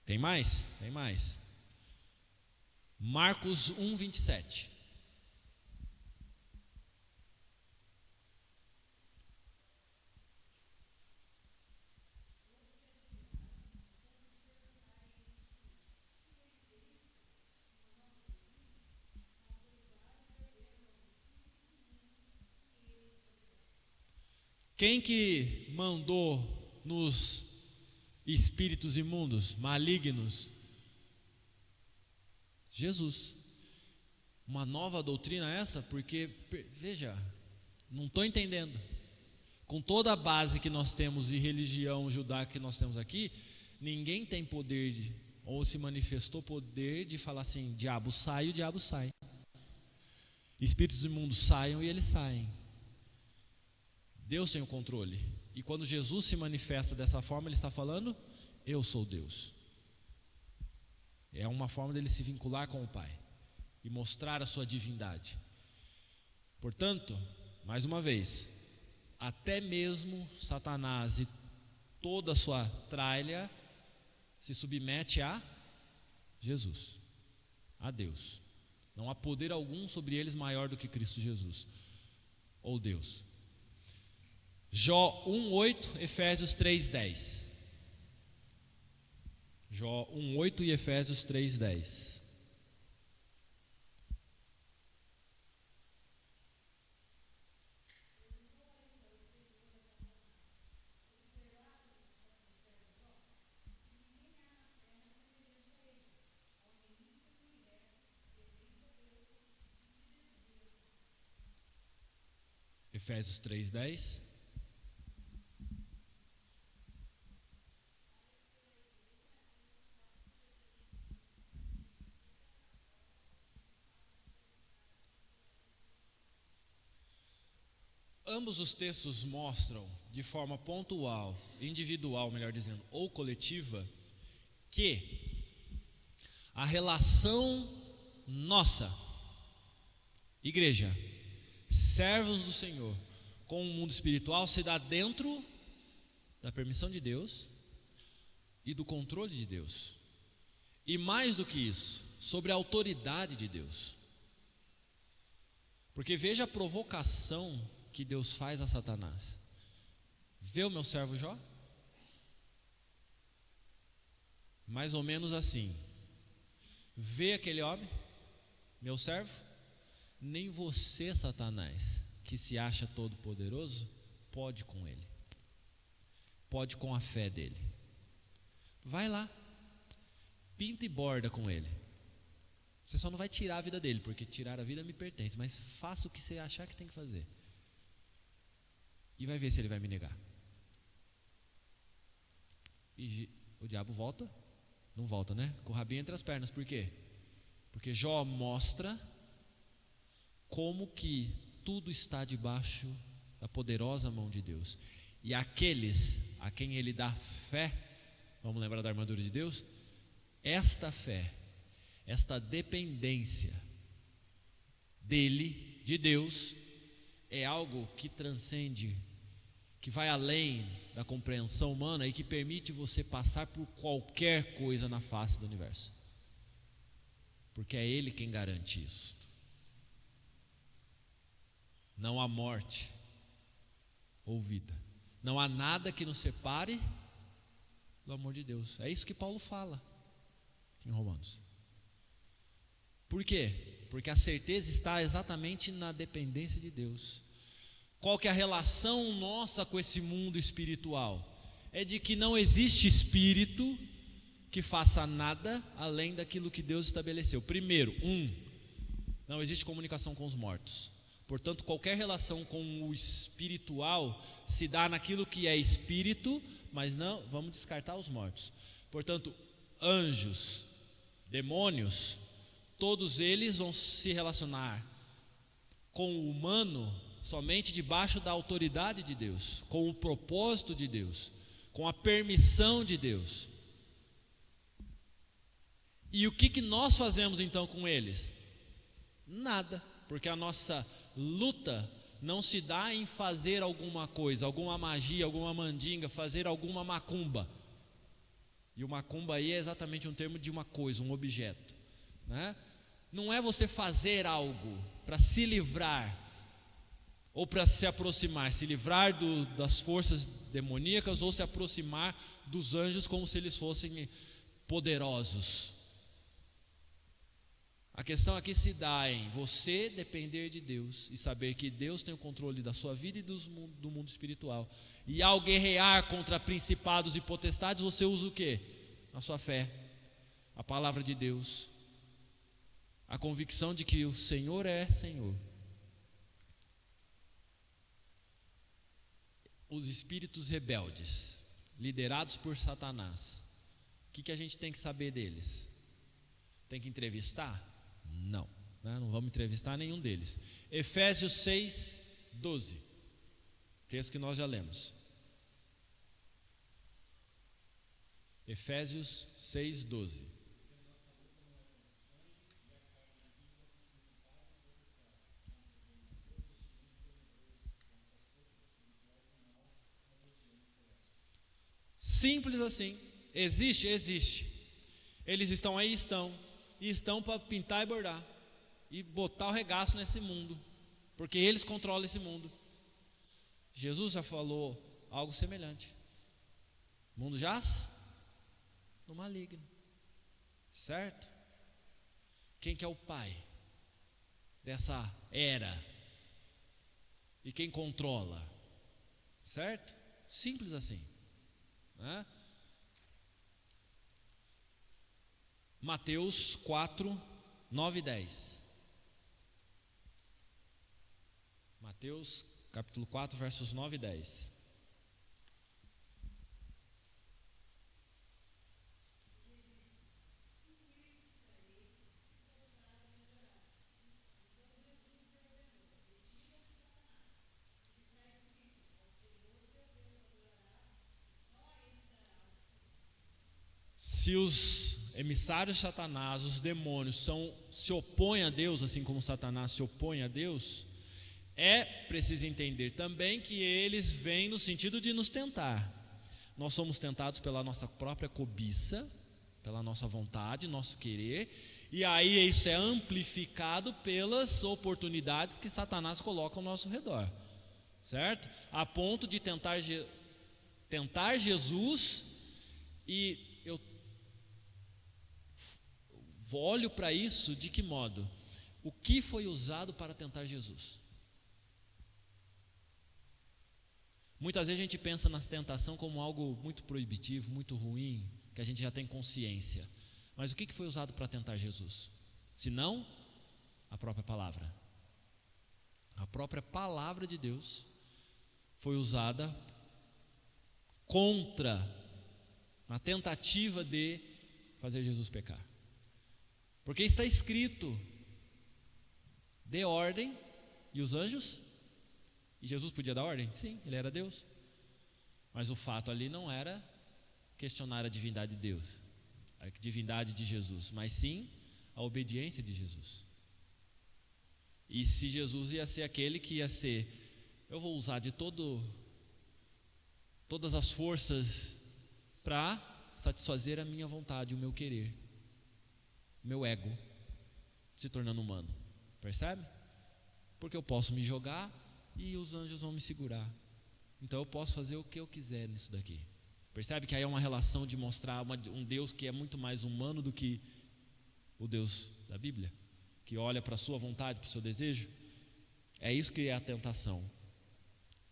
Tem mais? Tem mais. Marcos 1, 27. Quem que mandou nos espíritos imundos, malignos? Jesus. Uma nova doutrina essa? Porque, veja, não estou entendendo. Com toda a base que nós temos e religião judaica que nós temos aqui, ninguém tem poder ou se manifestou poder de falar assim: diabo sai, o diabo sai. Espíritos imundos saiam e eles saem. Deus tem o controle. E quando Jesus se manifesta dessa forma, ele está falando: eu sou Deus. É uma forma dele se vincular com o Pai e mostrar a sua divindade. Portanto, mais uma vez, até mesmo Satanás e toda a sua tralha se submete a Jesus, a Deus. Não há poder algum sobre eles maior do que Cristo Jesus, ou Deus. Jó 1:8, Efésios 3:10. Jó 1:8 e Efésios 3:10. Efésios 3:10. Ambos os textos mostram de forma pontual, individual, melhor dizendo, ou coletiva, que a relação nossa, igreja, servos do Senhor, com o mundo espiritual se dá dentro da permissão de Deus e do controle de Deus. E mais do que isso, sobre a autoridade de Deus. Porque veja a provocação que Deus faz a Satanás. Vê o meu servo Jó? Mais ou menos assim. Vê aquele homem, meu servo? Nem você, Satanás, que se acha todo poderoso, pode com ele. Pode com a fé dele. Vai lá, pinta e borda com ele. Você só não vai tirar a vida dele, porque tirar a vida me pertence, mas faça o que você achar que tem que fazer. E vai ver se ele vai me negar. E o diabo volta? Não volta, né? Com o rabinho entre as pernas. Por quê? Porque Jó mostra como que tudo está debaixo da poderosa mão de Deus. E aqueles a quem ele dá fé, vamos lembrar da armadura de Deus? Esta fé, esta dependência dele, de Deus, é algo que transcende, que vai além da compreensão humana e que permite você passar por qualquer coisa na face do universo. Porque é Ele quem garante isso. Não há morte ou vida. Não há nada que nos separe do amor de Deus. É isso que Paulo fala em Romanos. Por quê? Porque a certeza está exatamente na dependência de Deus. Qual que é a relação nossa com esse mundo espiritual? É de que não existe espírito que faça nada além daquilo que Deus estabeleceu. Primeiro, não existe comunicação com os mortos. Portanto, qualquer relação com o espiritual se dá naquilo que é espírito, mas não, vamos descartar os mortos. Portanto, anjos, demônios, todos eles vão se relacionar com o humano somente debaixo da autoridade de Deus, com o propósito de Deus, com a permissão de Deus. E o que nós fazemos então com eles? Nada, porque a nossa luta não se dá em fazer alguma coisa, alguma magia, alguma mandinga, fazer alguma macumba. E o macumba aí é exatamente um termo de uma coisa, um objeto, né? Não é você fazer algo para se livrar ou para se aproximar, se livrar das forças demoníacas ou se aproximar dos anjos como se eles fossem poderosos. A questão aqui se dá em você depender de Deus e saber que Deus tem o controle da sua vida e do mundo espiritual. E ao guerrear contra principados e potestades, você usa o quê? A sua fé, a palavra de Deus, a convicção de que o Senhor é Senhor. Os espíritos rebeldes, liderados por Satanás, o que a gente tem que saber deles? Tem que entrevistar? Não, não vamos entrevistar nenhum deles. Efésios 6, 12, texto que nós já lemos. Efésios 6, 12. Simples assim. Existe? Existe. Eles estão aí? Estão. E estão para pintar e bordar e botar o regaço nesse mundo, porque eles controlam esse mundo. Jesus já falou algo semelhante. O mundo jaz no maligno, certo? Quem que é o pai dessa era? E quem controla? Certo? Simples assim, né? Mateus 4, 9 e 10. Mateus capítulo 4, versos 9 e 10. Se os emissários de Satanás, os demônios, se opõem a Deus, assim como Satanás se opõe a Deus, é preciso entender também que eles vêm no sentido de nos tentar. Nós somos tentados pela nossa própria cobiça, pela nossa vontade, nosso querer, e aí isso é amplificado pelas oportunidades que Satanás coloca ao nosso redor, certo? A ponto de tentar Jesus. E eu olho para isso de que modo? O que foi usado para tentar Jesus? Muitas vezes a gente pensa na tentação como algo muito proibitivo, muito ruim, que a gente já tem consciência. Mas o que foi usado para tentar Jesus? Se não, a própria palavra. A própria palavra de Deus foi usada contra, na tentativa de fazer Jesus pecar. Porque está escrito: dê ordem, e os anjos? E Jesus podia dar ordem? Sim, ele era Deus. Mas o fato ali não era questionar a divindade de Deus, a divindade de Jesus, mas sim a obediência de Jesus. E se Jesus ia ser aquele que ia ser, eu vou usar de todas as forças para satisfazer a minha vontade, o meu querer, o meu ego, se tornando humano. Percebe? Porque eu posso me jogar e os anjos vão me segurar. Então eu posso fazer o que eu quiser nisso daqui. Percebe que aí é uma relação de mostrar um Deus que é muito mais humano do que o Deus da Bíblia, que olha para a sua vontade, para o seu desejo. É isso que é a tentação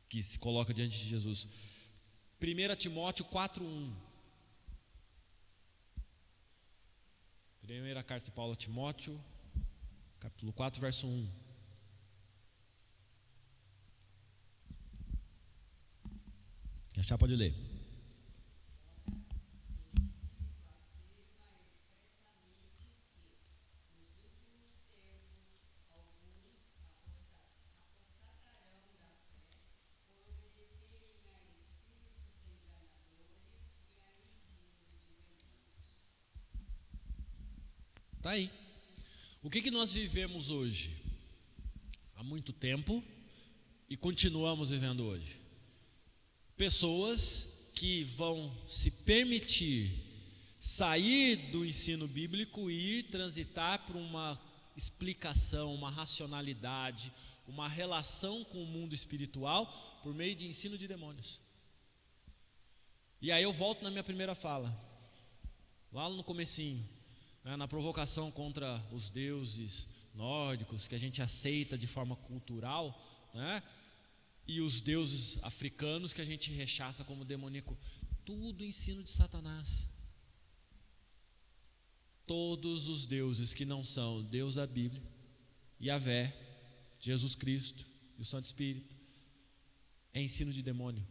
que se coloca diante de Jesus. 1 Timóteo 4:1. Primeira carta de Paulo a Timóteo, capítulo 4, verso 1. Quem achar pode ler. Está aí. O que nós vivemos hoje? Há muito tempo e continuamos vivendo hoje. Pessoas que vão se permitir sair do ensino bíblico e ir transitar por uma explicação, uma racionalidade, uma relação com o mundo espiritual por meio de ensino de demônios. E aí eu volto na minha primeira fala, lá no comecinho. né, na provocação contra os deuses nórdicos, que a gente aceita de forma cultural, né, e os deuses africanos que a gente rechaça como demoníaco. Tudo ensino de Satanás. Todos os deuses que não são o Deus da Bíblia, Yahvé, Jesus Cristo e o Santo Espírito, é ensino de demônio.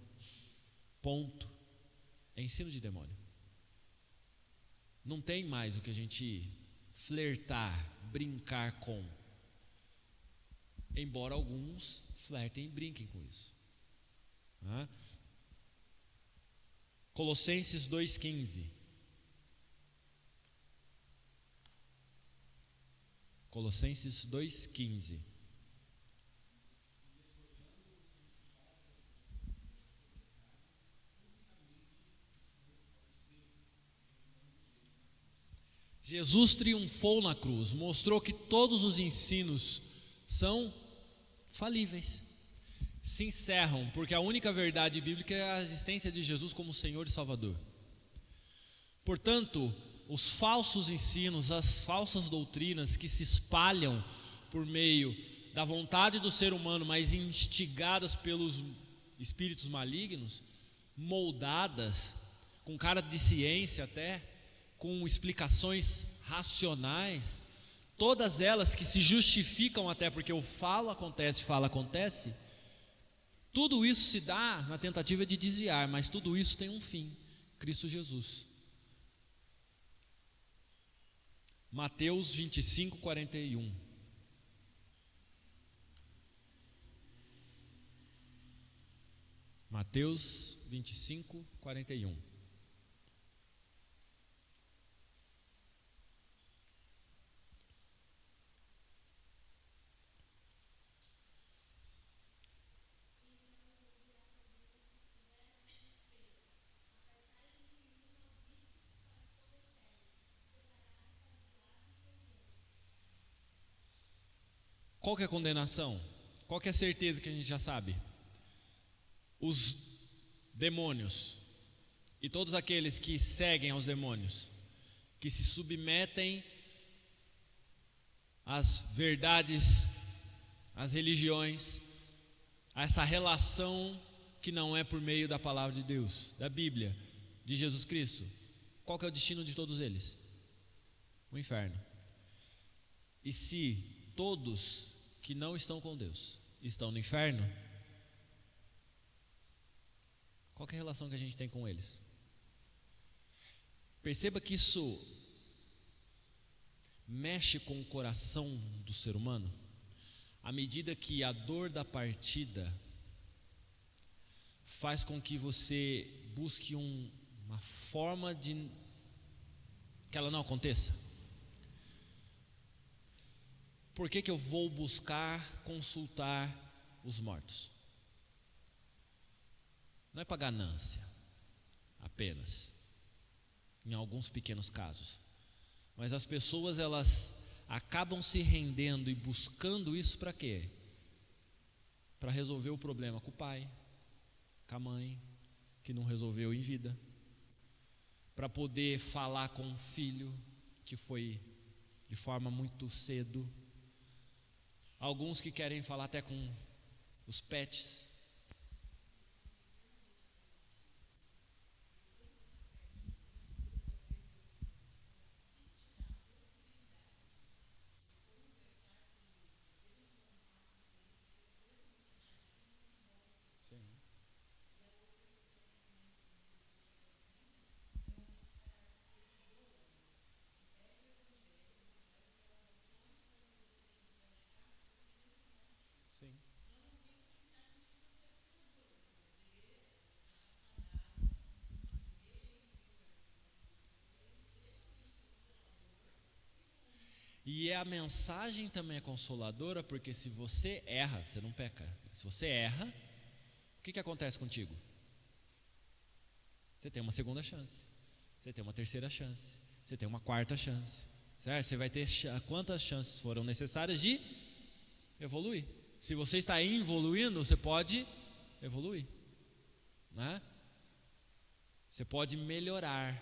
Ponto. É ensino de demônio. Não tem mais o que a gente flertar, brincar com. Embora alguns flertem e brinquem com isso. Colossenses 2,15. Colossenses 2,15. Jesus triunfou na cruz, mostrou que todos os ensinos são falíveis, se encerram, porque a única verdade bíblica é a existência de Jesus como Senhor e Salvador. Portanto, os falsos ensinos, as falsas doutrinas que se espalham por meio da vontade do ser humano, mas instigadas pelos espíritos malignos, moldadas, com cara de ciência até, com explicações racionais, todas elas que se justificam até porque o fala acontece, tudo isso se dá na tentativa de desviar, mas tudo isso tem um fim, Cristo Jesus. Mateus 25, 41. Mateus 25, 41. Qual que é a condenação? Qual que é a certeza que a gente já sabe? Os demônios e todos aqueles que seguem aos demônios, que se submetem às verdades, às religiões, a essa relação que não é por meio da palavra de Deus, da Bíblia, de Jesus Cristo. Qual que é o destino de todos eles? O inferno. E se todos que não estão com Deus estão no inferno, qual que é a relação que a gente tem com eles? Perceba que isso mexe com o coração do ser humano, à medida que a dor da partida faz com que você busque uma forma de que ela não aconteça. Por que eu vou buscar consultar os mortos? Não é para ganância apenas, em alguns pequenos casos, mas as pessoas elas acabam se rendendo e buscando isso para quê? Para resolver o problema com o pai, com a mãe, que não resolveu em vida, para poder falar com o filho que foi de forma muito cedo. Alguns que querem falar até com os pets. Sim. Sim. E a mensagem também é consoladora, porque se você erra, você não peca. Se você erra, o que acontece contigo? Você tem uma segunda chance, você tem uma terceira chance, você tem uma quarta chance, certo? Você vai ter quantas chances foram necessárias de evoluir. Se você está evoluindo, você pode evoluir, né? Você pode melhorar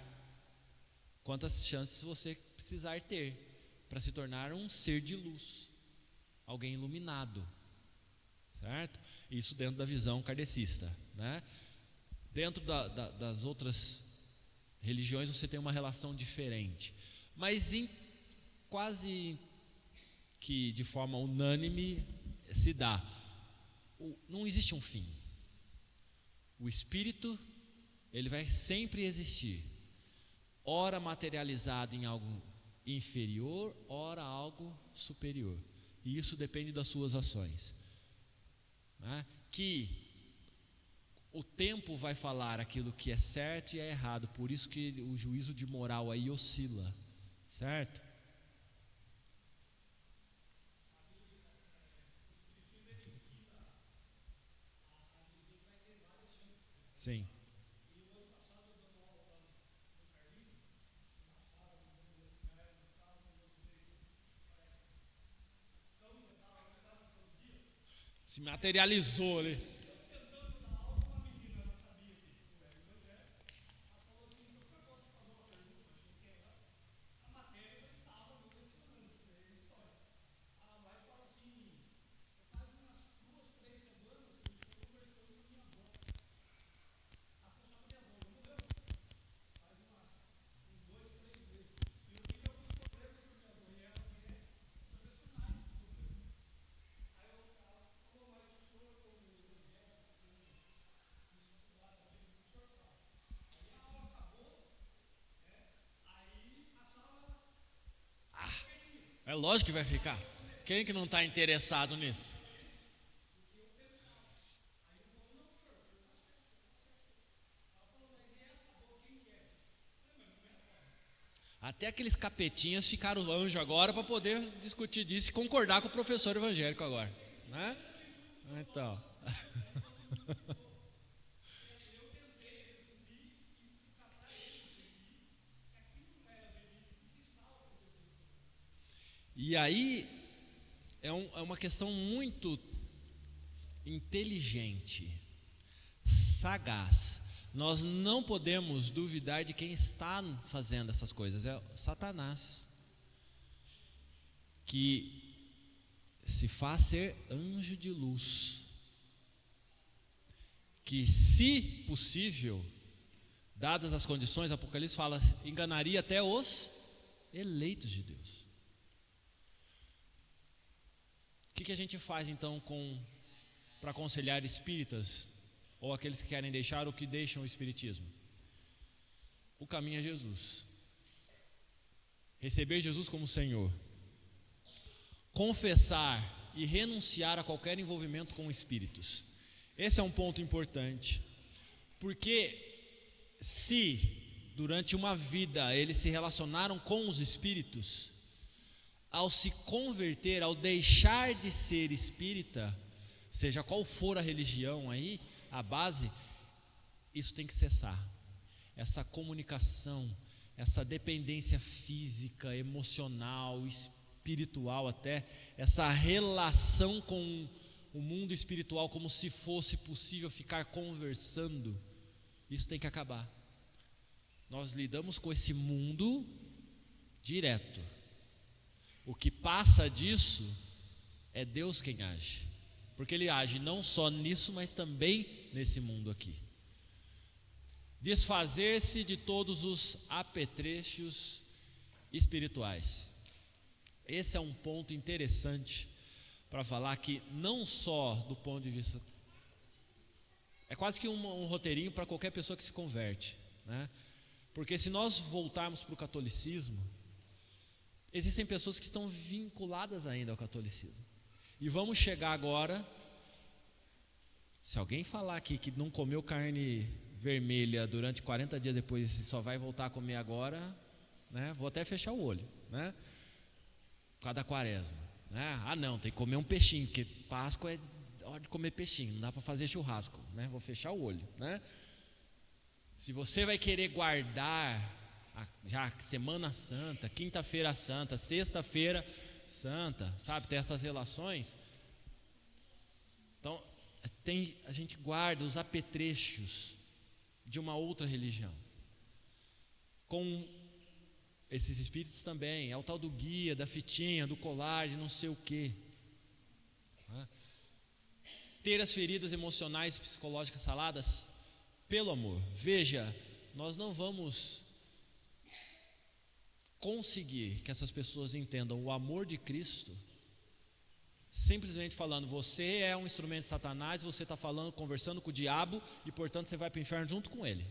quantas chances você precisar ter para se tornar um ser de luz, alguém iluminado, certo? Isso dentro da visão kardecista, né? Dentro das outras religiões você tem uma relação diferente, mas quase que de forma unânime se dá. Não existe um fim. O espírito, ele vai sempre existir, ora materializado em algo inferior, ora algo superior, e isso depende das suas ações, né? Que o tempo vai falar aquilo que é certo e é errado, por isso que o juízo de moral aí oscila, certo? Sim. Se materializou ali. É lógico que vai ficar. Quem que não está interessado nisso? Até aqueles capetinhas ficaram anjo agora para poder discutir disso e concordar com o professor evangélico agora, né? Então. E aí é uma questão muito inteligente, sagaz. Nós não podemos duvidar de quem está fazendo essas coisas. É Satanás, que se faz ser anjo de luz, que, se possível, dadas as condições, Apocalipse fala, enganaria até os eleitos de Deus. O que a gente faz então para aconselhar espíritas ou aqueles que querem deixar ou que deixam o espiritismo? O caminho é Jesus. Receber Jesus como Senhor, confessar e renunciar a qualquer envolvimento com espíritos. Esse é um ponto importante, porque se durante uma vida eles se relacionaram com os espíritos, ao se converter, ao deixar de ser espírita, seja qual for a religião aí, a base, isso tem que cessar. Essa comunicação, essa dependência física, emocional, espiritual até, essa relação com o mundo espiritual como se fosse possível ficar conversando, isso tem que acabar. Nós lidamos com esse mundo direto. O que passa disso é Deus quem age, porque Ele age não só nisso, mas também nesse mundo aqui. Desfazer-se de todos os apetrechos espirituais. Esse é um ponto interessante para falar que não só do ponto de vista, é quase que um roteirinho para qualquer pessoa que se converte, né? Porque se nós voltarmos para o catolicismo, existem pessoas que estão vinculadas ainda ao catolicismo. E vamos chegar agora, se alguém falar aqui que não comeu carne vermelha durante 40 dias depois e só vai voltar a comer agora, né, vou até fechar o olho, né, por causa da quaresma, né? Ah não, tem que comer um peixinho, porque Páscoa é hora de comer peixinho, não dá para fazer churrasco, né? Vou fechar o olho, né? Se você vai querer guardar já Semana Santa, Quinta-feira Santa, Sexta-feira Santa, sabe, ter essas relações, então a gente guarda os apetrechos de uma outra religião, com esses espíritos também, é o tal do guia, da fitinha, do colar, de não sei o quê. Ter as feridas emocionais e psicológicas saradas pelo amor. Veja, nós não vamos conseguir que essas pessoas entendam o amor de Cristo simplesmente falando, você é um instrumento de Satanás, você está falando, conversando com o diabo e portanto você vai para o inferno junto com ele.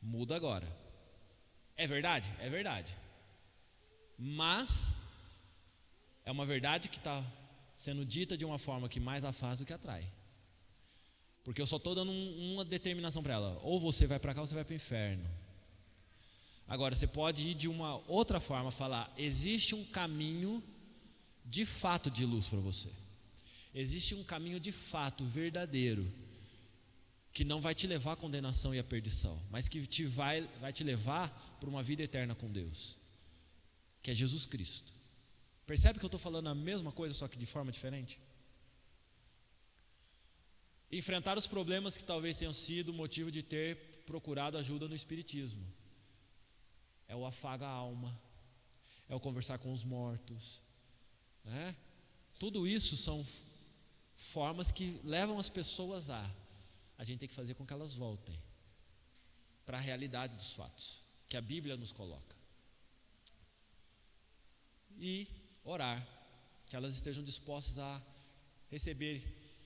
Muda agora. É verdade? É verdade. Mas é uma verdade que está sendo dita de uma forma que mais afasta do que atrai. Porque eu só estou dando uma determinação para ela. Ou você vai para cá ou você vai para o inferno. Agora você pode ir de uma outra forma, falar, existe um caminho de fato de luz para você. Existe um caminho de fato verdadeiro que não vai te levar à condenação e à perdição, mas que vai te levar para uma vida eterna com Deus, que é Jesus Cristo. Percebe que eu estou falando a mesma coisa, só que de forma diferente? Enfrentar os problemas que talvez tenham sido motivo de ter procurado ajuda no Espiritismo. É o afaga a alma, é o conversar com os mortos, né? Tudo isso são formas que levam as pessoas a gente tem que fazer com que elas voltem para a realidade dos fatos que a Bíblia nos coloca. E orar, que elas estejam dispostas a receber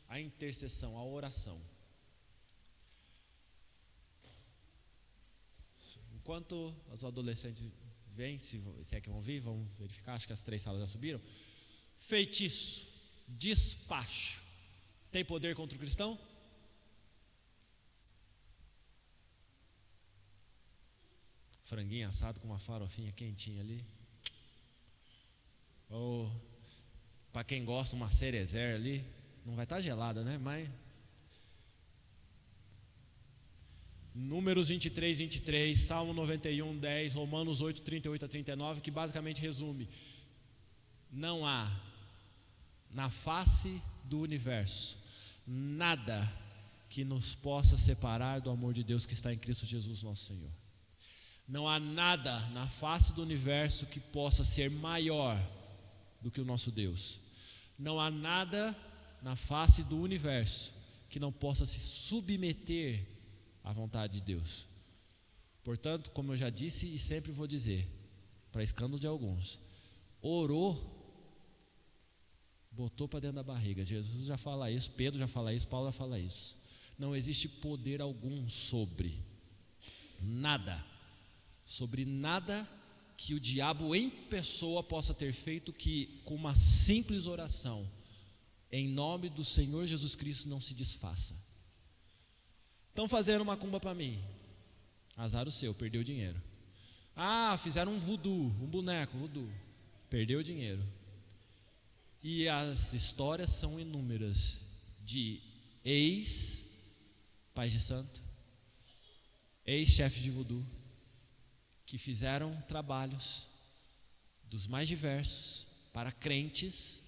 a intercessão, a oração. Enquanto os adolescentes vêm, se é que vão vir, vamos verificar, acho que as 3 salas já subiram. Feitiço, despacho, tem poder contra o cristão? Franguinho assado com uma farofinha quentinha ali. Ou, para quem gosta, uma cerezer ali. Não vai estar gelada, né? Mas Números 23, 23, Salmo 91, 10, Romanos 8, 38 a 39, que basicamente resume: não há na face do universo nada que nos possa separar do amor de Deus que está em Cristo Jesus nosso Senhor. Não há nada na face do universo que possa ser maior do que o nosso Deus. Não há nada na face do universo que não possa se submeter à vontade de Deus. Portanto, como eu já disse e sempre vou dizer, para escândalo de alguns, orou, botou para dentro da barriga. Jesus já fala isso, Pedro já fala isso, Paulo já fala isso. Não existe poder algum sobre nada que o diabo em pessoa possa ter feito que com uma simples oração em nome do Senhor Jesus Cristo não se desfaça. Estão fazendo macumba para mim, azar o seu, perdeu o dinheiro. Fizeram um voodoo, um boneco voodoo, perdeu o dinheiro. E as histórias são inúmeras de ex-pais de santo, ex-chefes de voodoo, que fizeram trabalhos dos mais diversos para crentes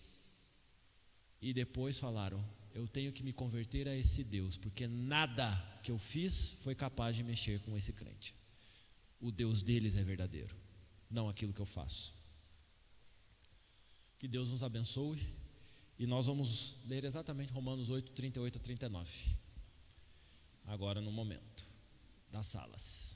e depois falaram: eu tenho que me converter a esse Deus, porque nada que eu fiz foi capaz de mexer com esse crente. O Deus deles é verdadeiro, não aquilo que eu faço. Que Deus nos abençoe. E nós vamos ler exatamente Romanos 8, 38 a 39 agora no momento das salas.